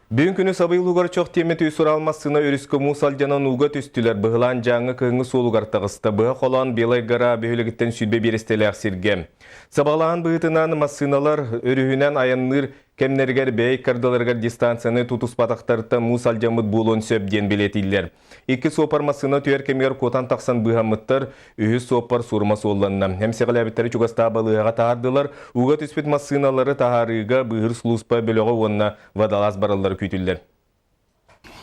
Бүгін күні сабайлуғар чоқ темет үй сұралмасына өріскі мұсалжанан уға түстілер бұғылан жаңы кыңы солуғар тағысты. Бұға қолан белай ғара бөхілігіттен сүлбе берестелі ақсирге. Сабалаған бұғытынан масыналар өрігінен аянныр кемнергер бәй кардаларғар дистанцияны тутус патақтарыта мұсалжамыд болуын сөбден білетілер. Екі сопар масына түйер кемер котан тақсан бұғамыттар үйі сопар сұрмас оланна. Әмсеғілі әбіттері чуғаста балыға тағардылар, уға түспет масыналары тағарыға бұғыр сұлыспа бөліға онына вадалас баралар күйтілдер.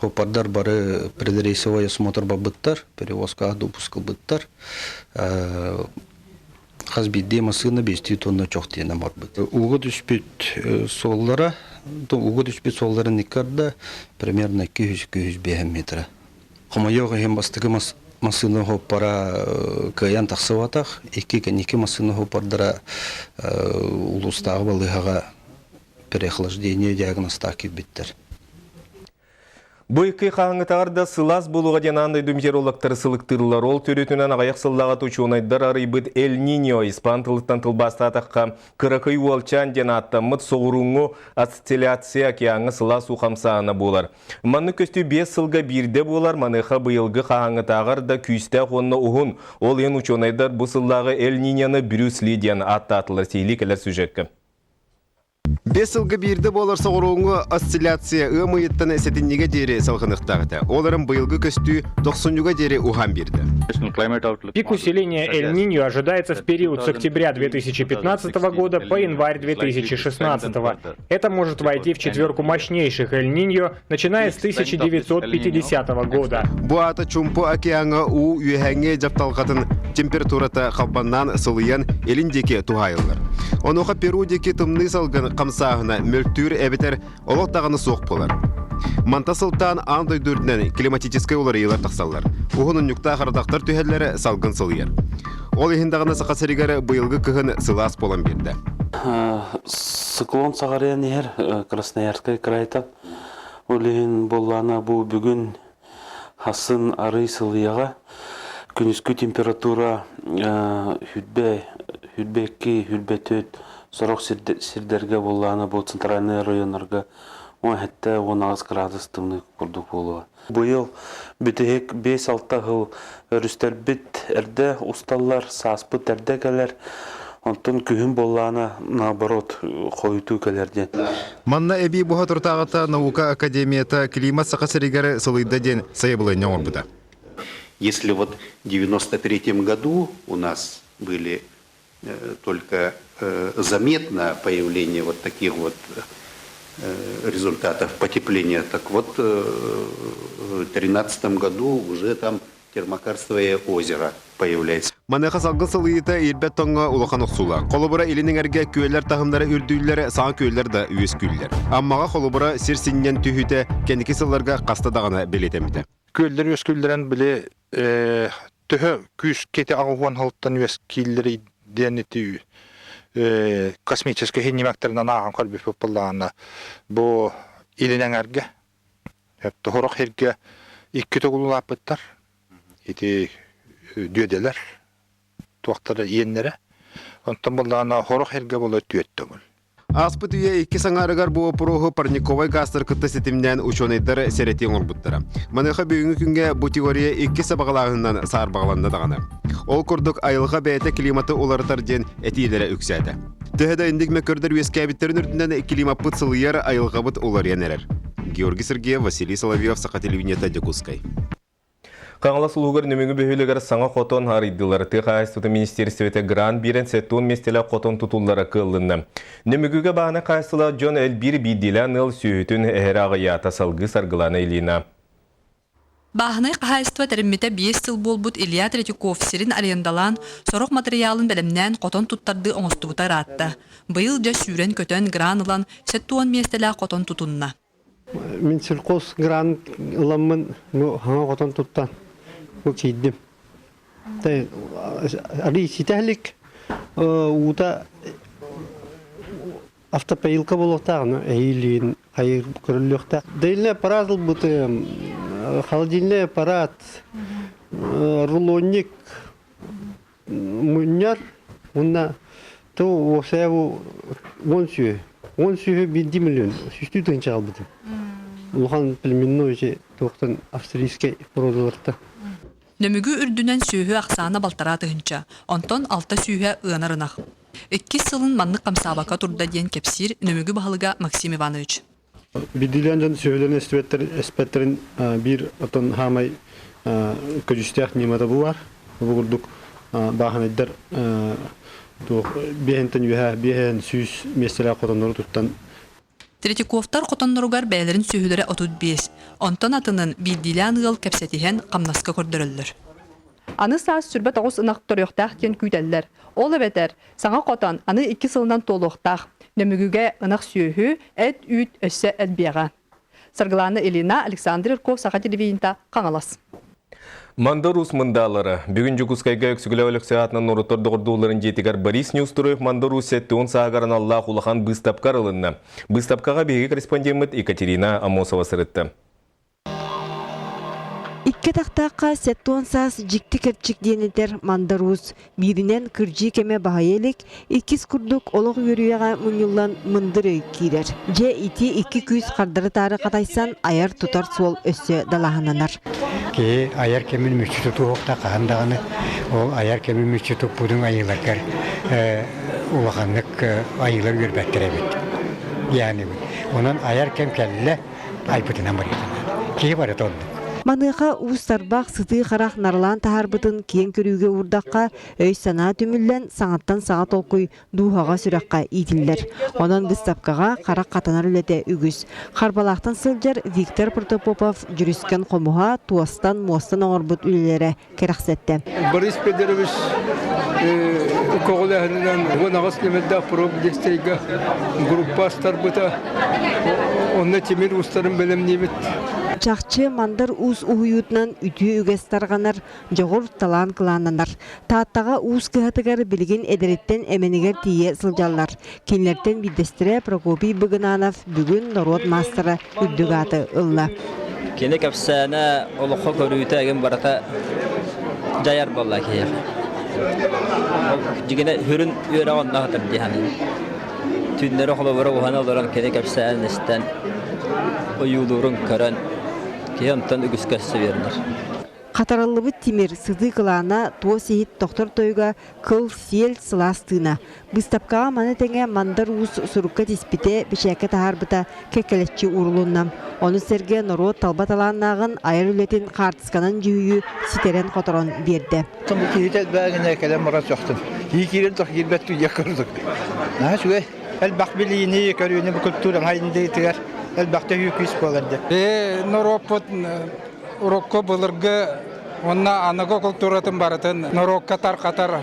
Хопардар бары предрейсовой осмотр бабыттар, перевозка допуск быттар. Хазбидде масына 5 тонна чоқ тена бар быт. Уға түспет соллары никарда примерно 200-205 метра. Хомайоға хем бастығы масына хопара каян тақсыватақ, 2 масына хопардара улустағы балығаға переохлаждение диагностак кетбеттер. Бұйқы қаңытағарда сылас болуға денаңдай дүмжер олақтары сылықтырылар. Ол төретінен ағаяқ сыллаға тұчуынайдар арайбыд Эль-Ниньо испан тылыттан тылбасты атаққа қырықы уолчан ден аттамыд соғыруңы ацетиляция кияңы сылас уқамсағына болар. Манны көсті 5 сылға бірде болар, маныға бұйылғы қаңытағарда күйісті қонны ұғын. Ол ең ұчуынайдар бұл сыллағы Эль-Ниньяны Брюс Ли ден атты атылар сейлі кәлер сүжеккі. 5 жылғы бірді болар соғыруыңы осцилляция ұмайыттан әсетіннеге дері салғынықтағыды. Оларым бұйылғы көсті 90-ға дері ұған берді. Пик усиления Эль-Ниньо ожидается в период с октября 2015 года по январь 2016. Это может войти в четверку мощнейших Эль-Ниньо, начиная с 1950 года. Буата чумпу океана у үйәңе жапталғатын температурата қалбаннан сылыян еліндеке туғайылыр. Онуға Перудеке тымны салғын қамсағына мөлттүр әбетер олықтағыны соқ болар. Мантасылтан андай дүрдінен климатическай олар елар тақсалар. Уғының нүкта қарадақтар түйәлері салғын сылыяр. Ол ехіндағына сақасыригары бұйылғы кығын сылас болан берді. Циклон сағариян ер Красноярскай крайтан. Олеген болғана бұл бүгін хасын ары сылыяға. Күніскі температура хүлбе-2 сорок сирдерге болғаны бұл центральный районларға 10-16 градус тымны күрдік болуға. Бұйыл бүтігек 5-6 ғыл өрістер біт әрді ұсталар, саспыт әрді кәлер, онтын күйін болғаны наоборот қойыту кәлерден. Манна әбей бұға тұртағыта наука академията климат сақасыригары сылыйда ден сайыбылы не орбыда. Если вот в 1993 году у нас были только заметно появление вот таких вот результатов потепления, так вот в 2013 году уже там термокарстовое озеро появляется. Маныға салғы сылыйыта елбет тоңға улақан ұқсула. Қолыбыра елінің әрге көйлер тағымдары үрдүйлері, саңа көйлер да үйес көйлер. Аммаға қолыбыра серсіннен түйіті кәндекі сылларға қастадағына белетемді. Көйлер үйес көйлерін біле түхі күйіс кеті ағуған халықтан үйес кейлері денеті үй. Космический хинемектерінен ағын қалбі попылағына бұл елінен әрге. Тұғырық әрге 2 тұғылы апыттар, еті дөделер, туақтары енлері. Онтан болағына ғырық әрге бұл өтті бұл. Аспыт үйе 2 саңарығар бұғы пұрығы парниковай гастыр күтті сетімден учонайдары сәреттен орбыттары. Маныға бүйінгі күнге бұл теория 2 сабағалағынан саар бағаланды дағаны. Ол күрдік айылға бәйті климаты оларытар ден әтейлері үксәді. Түхеді үндік мәкөрдір өске әбіттерін үрдінен климат бұт сылыяр айылға бұт олар енерер. Георгий Сергеев, Василий Соловьев, Сақа телевидениеті Декускай. Қаңылас ұлығыр нөмеңі бөхілігір саңа қотон арыйдылар. Қайыстыты министерстветі грант берен сәттуын местелі қотон тұтулары қылынны. Нөмігіге бағына қайыстыла Джон Эльбир бейділен ұл сүйітін әхерағы ята салғы сарғыланы еліна. Бағынай қайыстыва тәрімметі 5 сыл болбут Илья Третьяков сирин арендалан сорок материалын бәлімнен қотон тұттарды оңыстуытар атты. Бұйыл жа сүйрен көтен гранылан сәттуын местелі қотон тұтынна. Мен сілқос грант ұламын ғана қотон тұттан. Көксейдім. Али ситәлік ұта автопайылка болуқтағыны әйілін қайыр көріліқта. Дәйлі паразыл бұты холодильный аппарат, рулонник, муньяр, онна то осяву 10 сүйі 20 миллион, сүсті тұғын чағал бұды. улахан племенной же тоқтан австрийский породаларта. Нөмүгү үрдүнен сүйүһү аксаана балтара тыгынча, онтон алта сүйүһэ ыанарынах. 2 сылын манны камсабака турда диен кепсир нөмүгү баһылыга Максим Иванович. Бидилянжан сөйлен эспеттерин бир отон хамай көжүстях немада булар. Бугурдук баханайдар бехентен юха бехен сүйс меселе котоннору туттан. Третьяковтар котонноругар бәйләрин сүйүләре 35. Онтон атынын билдилән ыл кепсетиһен камнаска көрдөрөллөр. Аны саас сүрбе 9 ынак төрөктах кен күйтәлләр. Ол эбетер, саңа котан аны 2 сылынан толуктах. Нөмүгүгә ынак сүйүһү эт үт өссө элбияга. Саргыланы Элина Александр Ирков Саха телевидениеда каңалас. Мандарус мындалары. Бүгін жүкускайга өксігілі саатынан ұрыттыр дұғырдуларын жетігер Борис Нюстроев Мандарус сәтті он сағарын Аллах улахан бұстапқар ылынна. Бұстапқаға беге корреспондент Екатерина Амосова сырытты. Икке тақтаққа сәттуан саас жікті кәрчік денетер Мандарус. Бирінен кіржі кеме бағайелік, иккіз күрдік олық өріяға мұнылан мындыры кейдер. Же ити 2 күз қардары тары қатайсан аяр тұтар сол өссі далағананар. Ке аяр кемін мүші тұту оқта қағандағаны, ол аяр кемін мүші тұту бұдың айыларқар улағанлық айылар өрбәттірі бет. Яғни, онан аяр кем кәлілі айпытынан бар етінен. Ке бар еті онды. Маныға уыстарбақ сыты қарақ нарлан тахарбытын кен көріге урдаққа өй сана түміллен саңаттан саңат олқой дуғаға сүраққа итілдер. Онан бұстапқаға қарақ қатанар үлеті үгіз. Қарбалақтан сылжар Виктор Протопопов жүріскен қомуға туастан мостан оңырбыт үлелері керақсетті. Борис Педерович коғылағынан ғынағас немелді проблестейгі группа старбыта онны темір ұстарын бәлем немет. Чақчы мандар уыз уйутнан үтү үгестарганар жоғыр талан кылананар. Тааттаға уыз кыхатыгар билген эдереттен эменигер тие сылжаллар. Кенлерден биддестіре Прокопий Быгынанов бүгін народ мастера үддігаты ылла. Кені кәпсәні олыққа көрүйті әген барата жаяр болла кейер. Жігіне хүрін өйра онна қатыр дейханы. Түнлері қолы бұры оғаны олырын кені кәпсәні істен ойулырын көрін. Кейімтен үгіскәсі верінер. Қатарылыбы Тимир сызы кылана туо сехит тоқтор тойга кыл сел сыластына. Бұстапқаға маны тәңе мандар уыз сұрыққа теспите бішәкі тахарбыта кәкәлетчі урылыннам. Оны сәрге народ талба таланнағын айыр үлетін қартысқанын жүйі ситерен қоторон берді. Бұл кейтел бәгіне кәлем мұра соқтым. Екерен тоқ елбәтті екірдік. Нағаш өй, әлбақ білейіне екіріне бұл күлтурын хайынды етігер. Әлбәқті үйкіз боларды. Норопот урокко былырғы онна анаго культуратын баратын норокка тар-қатар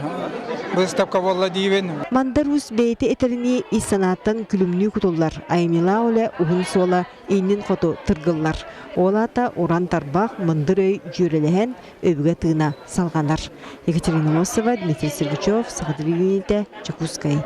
выставка болла дейбен. Мандарус бейті етеріне иссанаттан күлімні күтулар. Аймила оле ұғын сола үйнен қоту тұрғылар. Олата уран тарбақ мындыр өй жүреліген өбіге тыына салғанар. Екатерина Лосова, Дмитрий Сергачев, Сағадырегенеті, Чакускай.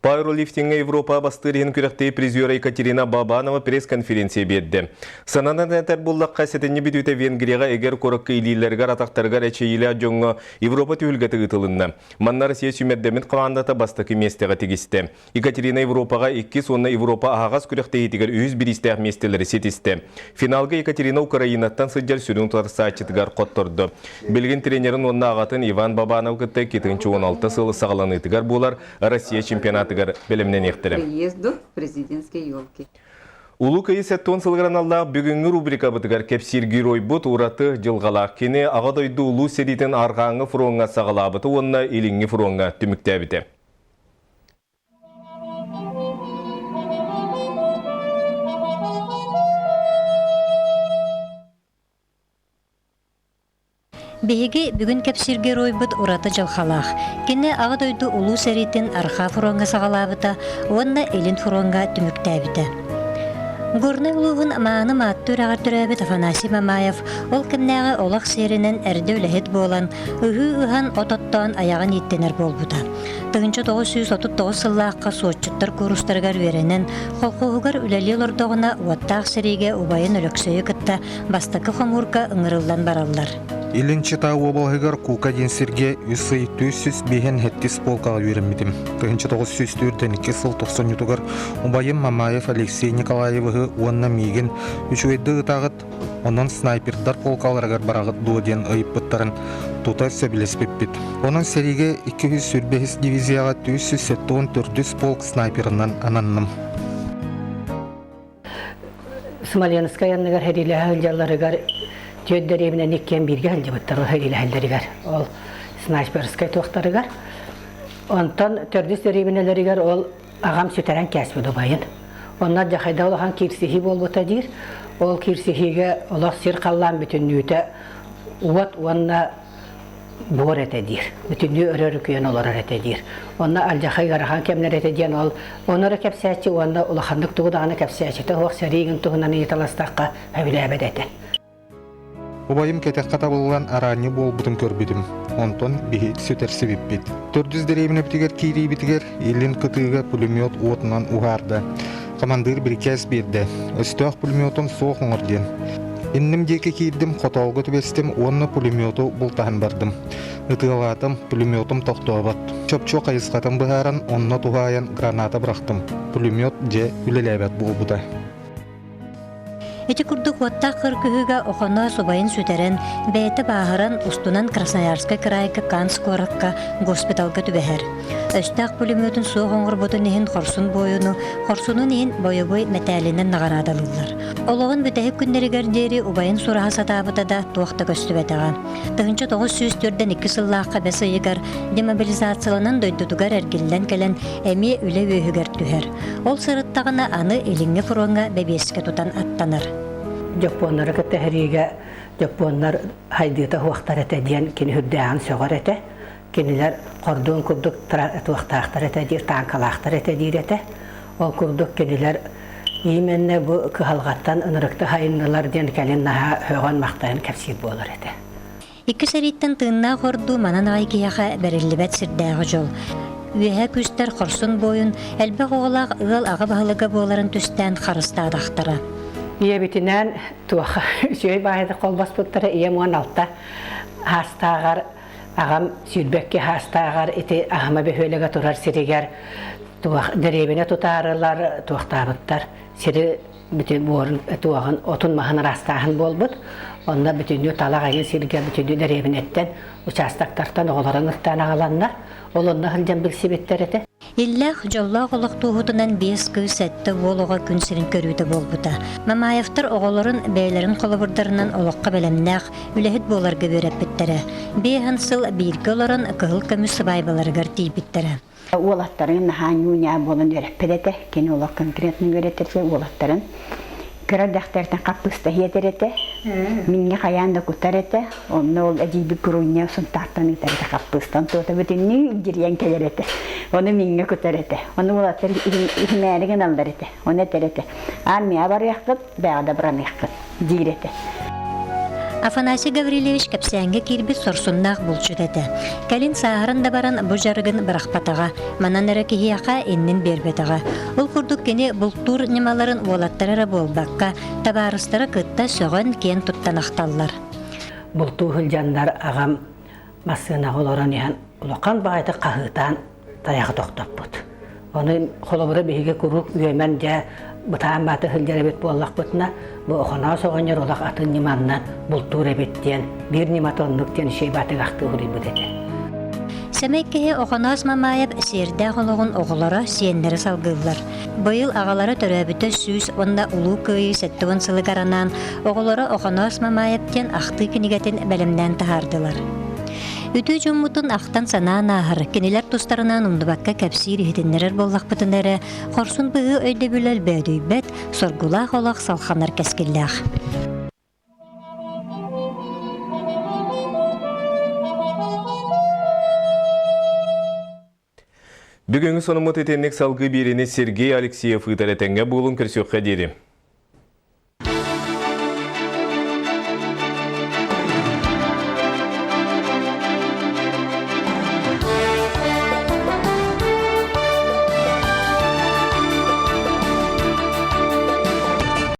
Пайролифтинге Европа бастырын күрәктей призера Екатерина Бабанова пресс-конференция берді. Сананан әтер боллаққа сәтіне бітуті Венгрияға егер қорыққы илилерге ратақтарға рәчейлі жоңы Европа түйілгеті ғытылынны. Маннар сие сүмәддемін қавандата бастықы местеға тегісті. Екатерина Европаға 2 сонна Европа ағас күрәктей етігер 101 істәқ местелері сетісті. Финалға Екатерина Украинаттан сыджар сүрін тарсачытығар қоттырды. Білген тренерін онна ағатын Иван Бабанов күтті 2016 сылы сағаланы етігер болар Россия чемпионаты Приезду в президентской елке. Улу кайы сәттон сылғыран аллақ бүгінгі рубрика бұтығар кәпсир герой бұт ураты жылғалақ кені ағадойды улу серитін арғаңы фронға сағалабыты онына еліңі фронға түмікті әбіті. Беге бүгін кәпсирге ройбыт ураты жылхалақ. Кені ағадойды улу сәретін арқа фуронға сағалабыта, онна элин фуронға түміктәбіті. Горны улуғын маңы маттыр ағар түрәбіт Афанасий Мамаев, ол кімнәғі олақ серінен әрді өләхет болан, ұхан ототтан аяғын еттенер болбыта. 1939 сыллаққа соотчуттар курустаргар веренен, қолқуғығар үләлі лордоғына уаттақ сәреге убайын өлөксөйі кітті бастықы қомурка ыңырылдан баралар. Илинчи таа оболгар кука денсерге үсый 200 бehen хеттис полкага үйренмитим. 1904-2 сыл 90-ютугар Убайым Мамаев Алексей Николаевы уанна миген үчүэдді ытағыт, онон снайпердар полкаларагар барагыт дуоден ыйыппыттарын тута сөбілеспеппит. Онон сериге 205 дивизияға 274 полк снайперынан ананным. Смоленская янныгар хәрилі хәлжаларыгар түйеддеребінен еккен бірге хәлжабыттар хәрилі хәлдерігар. Ол снайперскай тоқтарыгар. Онтан төрдіс деребінелерігар ол ағам сөтерен кәсбі добайын. Оннан жақайда олахан кирсихи болбыта дейір. Ол кирсихиге олақ сир қаллан бүтін нүйті уат онна бор әте дейір. Бүтін нүй өрі күйен олар әте дейір. Онна алжақай ғарахан кемнер әте дейін ол оныры кәпсәтші, онна улахандық тұғыдағаны кәпсәтші. Оқ сәрейгін тұғынан еталастаққа әбілі әбәд әті. Убайым кетеққата болған араны бол бұтын көрбедім. Онтон бейт сөтерсі біппет. 400 деревіне бітігер кейрей бітігер, елін қытыға пулемет отынан уғарды. Командыр бір кәс берді. Өстіғ пулеметон соқ оңырден. Иннім декі кейдім, қоталғы түбестім, онны пулемету бұлтағын бардым. Үтіғалатым, пулеметум тоқтуабат. Чөп-чөк айысқатым бұғаран, онны туғайын граната бірақтым. Пулемет же үлеләбәт бұл бұда. Эти курдук ваттақ қыркүйіға оқына собайын сөтерен, бәйті бағыран ұстунан Красноярскай крайға Канск ораққа госпиталға түбәхер. Өстақ пулеметін соқ оңғыр бұтын ехін қорсын бойыны, қорсынын ехін бойы-бой мәтәлінен нағарадалылар. Олығын бүтәхік күндері дері ұбайын сұраға сатабыта да туақты көсті бәтіға. 1904-2 сыллаққа бәсі егер демобилизацияланын дойдудугар әргелден кәлін әме үлі өйігер түхер. Ол сырыттағына аны еліңе фронға бәбеске тұтан аттаныр. Жапонлар кітті әриге Жапонлар хайдыта хуақтар әті дейін кені хүрдәғын соғар әті. Кенілер қордуын күрдік туақтақтар әті дейір, танкалақтар әті дейір әті. Ол күрдік кенілер еменне бұл күхалғаттан ұнырықты хайынлылар дейін кәлін наға өған мақтайын кәпсир болар әті. Икі сәриттен тыңна қорду манан ғайкияға бәрілібәт сірдәғі жол. Үйәе күстер қорсын бойын, әлбі қоғылақ ұғыл аға бағылыға боларын түстен қарыста адақтары. Ие бітінен туаға сөй бағайды қолбас бұттары ие мұған алтта хастағар, ағам сүйілбекке хастағар, еті ағама бөхөліға тұрар сирегер, дәребіне тұтарылар, туақтабыттар, сири бүтін борын туағын отын мағын растағын болбыд, онда бүтінді талақ айын сирге бүтінді дәребінеттен, участақтартан оғыларын ұқтан ағаланнар, ол онна ғылден білсі беттер еті. Иллах жоллақ олық туғытынан 5 күн сәтті олыға күнсерін көрүйді болбыта. Мамаевтар оғыларын бәйлерін қолыбырдарынан олыққа бәлемнәқ үләхіт боларға бөрәп біттері. Бейхан сыл біргі оларын қығыл көмісі байбаларығар дейбіттері. Олаттарын ханюня болын өрәппедеті, кені олақ конкретны өретерсе олаттарын кырардақтардан қаппысты етереті, минге қаянда күтар еті, оны ол әдейбі күріне сұнтақтан етәрді қаппыстан тоты бүтінні жүрген келер еті, оны минге күтар еті, оны олаттар ихмәріген алдар еті, оны етер еті. Армия бар яққыт, бәғада бұран яққыт, дейір еті. Афанасий Гаврилевич кәпсәңге кирбі сорсуннақ бұлчыд әті. Кәлін сағырында баран бұ жарығын бірақпатаға, манан әрі кейіяқа еннен бербетаға. Ол күрдік кені бұлттур немаларын олаттарары болбаққа, табарыстары күтті соғын кен тұттан ақталылар. Бұлтту хүлжандар ағам масына оларын ең ұлыққан бағайды қағытан таяғы тоқтап бұд. Оны қолыбыры бейге күрік үйемен жа бұтаан баты хүлжар әбет болақ бұтына, бұл оғына соғынер олақ атын неманнан бұлттур әбеттен, бір немат онлықтен шей баты қақты ұғыры бұд әді. Сәмәккеге оғанас Мамаев серді ғылығын оғылары сиенлері салғылар. Бұйыл ағалары төрәбіті сүз, онда ұлу көйі сәттіғын сылығаранан оғылары оғанас Мамаевтен ақты кенігетін бәлімден тағардылар. Үті жұммутын ақтан санаан ағыр, кенелер тұстарынан ұмдыбаққа кәпсир етінлерер боллақ бұтынары, қорсын бұғы өйді бүләл бәді бәт, соргулақ олақ салқанар кәскелләқ. Бүгінгі сонымыт етеннік салғы берені Сергей Алексеев ұтар әтенге болын көрсеуққа деді.